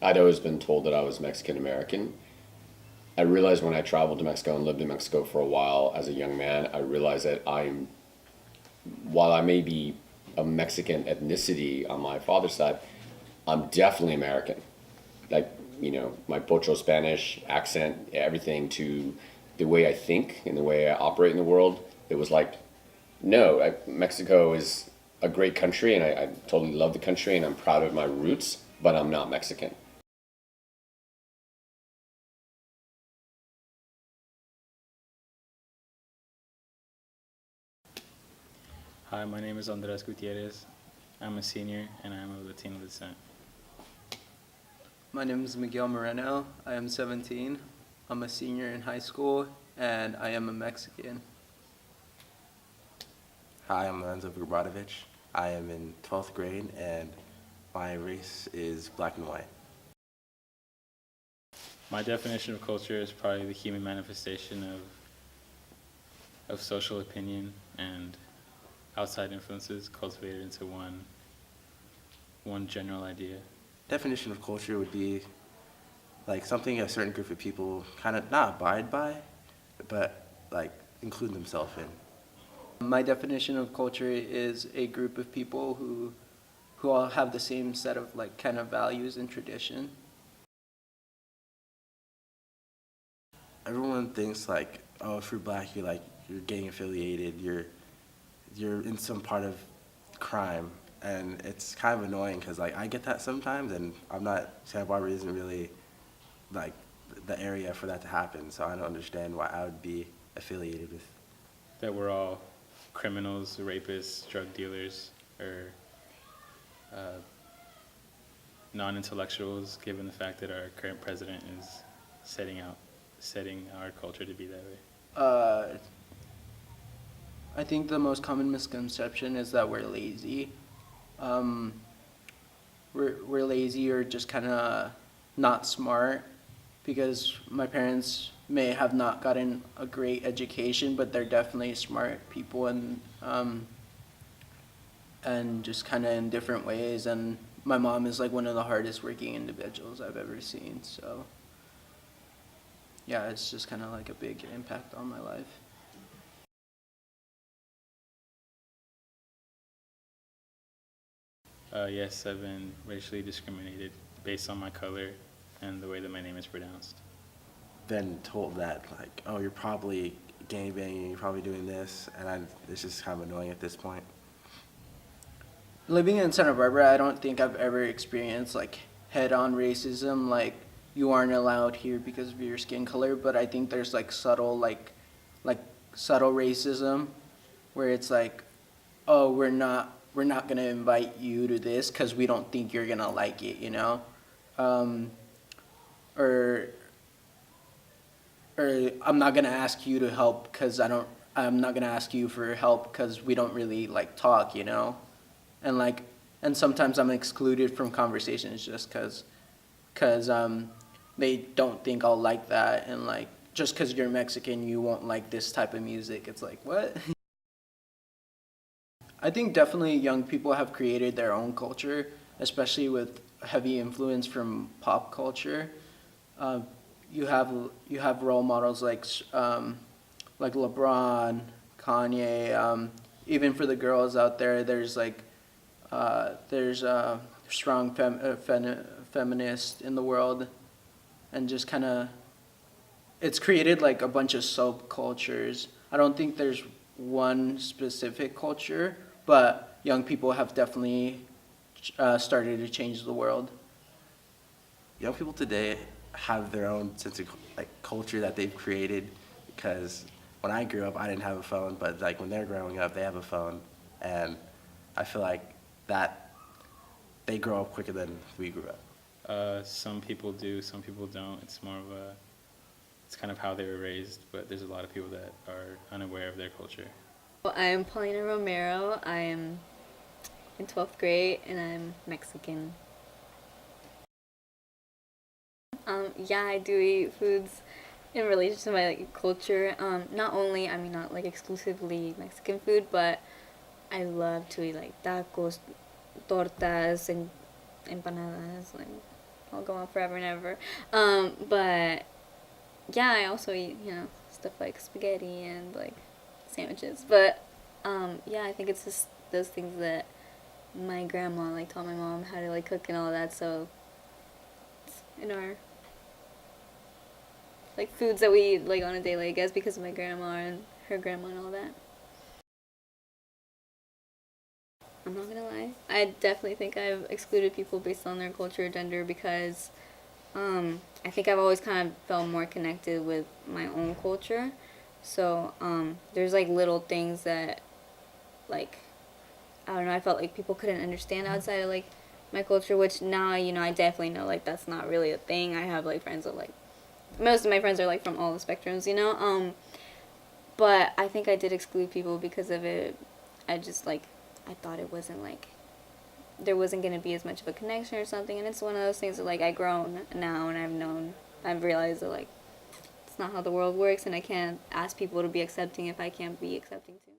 I'd always been told that I was Mexican American. I realized when I traveled to Mexico and lived in Mexico for a while as a young man, I realized that while I may be a Mexican ethnicity on my father's side, I'm definitely American. Like, my Pocho Spanish accent, everything to the way I think and the way I operate in the world, it was like, no, Mexico is a great country and I totally love the country and I'm proud of my roots, but I'm not Mexican. Hi, my name is Andres Gutierrez. I'm a senior and I'm of Latino descent. My name is Miguel Moreno. I am 17. I'm a senior in high school, and I am a Mexican. Hi, I'm Lorenzo Vurbadovich. I am in 12th grade, and my race is black and white. My definition of culture is probably the human manifestation of social opinion and outside influences cultivated into one general idea. Definition of culture would be like something a certain group of people kind of not abide by, but like include themselves in. My definition of culture is a group of people who all have the same set of like kind of values and tradition. Everyone thinks like, oh, if you're black, you're gang affiliated, you're in some part of crime, and it's kind of annoying because like I get that sometimes, and I'm not Santa Barbara isn't really like the area for that to happen, so I don't understand why I would be affiliated with. That we're all criminals, rapists, drug dealers, or uh, non-intellectuals, given the fact that our current president is setting our culture to be that way. Uh, I think the most common misconception is that we're lazy. Um, we're lazy or just kind of not smart because my parents may have not gotten a great education, but they're definitely smart people and just kind of in different ways. And my mom is like one of the hardest working individuals I've ever seen. So yeah, it's just kind of like a big impact on my life. Yes, I've been racially discriminated based on my color and the way that my name is pronounced. Been told that like, oh, you're probably gangbanging, you're probably doing this, and it's just kind of annoying at this point. Living in Santa Barbara, I don't think I've ever experienced like head-on racism, like you aren't allowed here because of your skin color. But I think there's like like subtle racism, where it's like, oh, we're not gonna invite you to this because we don't think you're gonna like it, um, or or I'm not gonna ask you to help because I'm not gonna ask you for help because we don't really like talk. And like and sometimes I'm excluded from conversations just because they don't think I'll like that, and like just because you're Mexican you won't like this type of music. It's like, what? I think definitely young people have created their own culture, especially with heavy influence from pop culture. uh, you have role models like LeBron, Kanye. Even for the girls out there, there's a strong feminist in the world, and just kind of it's created like a bunch of subcultures. I don't think there's one specific culture, but young people have definitely started to change the world. Young people today have their own sense of like culture that they've created because when I grew up, I didn't have a phone, but like when they're growing up, they have a phone, and I feel like that they grow up quicker than we grew up. Some people do, some people don't. It's kind of how they were raised, but there's a lot of people that are unaware of their culture. Well, I'm Paulina Romero. I am in 12th grade and I'm Mexican. Yeah, I do eat foods in relation to my like, culture. Not only, I mean, not like exclusively Mexican food, but I love to eat like tacos, tortas, and empanadas, like I'll go on forever and ever. But yeah, I also eat, stuff like spaghetti and like sandwiches. But yeah, I think it's just those things that my grandma like taught my mom how to like cook and all that. So it's in our like foods that we eat like on a daily, I guess, because of my grandma and her grandma and all that. I'm not gonna lie. I definitely think I've excluded people based on their culture or gender because I think I've always kind of felt more connected with my own culture. So there's like little things that like I don't know, I felt like people couldn't understand outside of like my culture, which now, I definitely know like that's not really a thing. I have like friends of like most of my friends are like from all the spectrums. But I think I did exclude people because of it. I just like I thought it wasn't like there wasn't gonna be as much of a connection or something, and it's one of those things that like I grown now and I've realized that like it's not how the world works, and I can't ask people to be accepting if I can't be accepting too.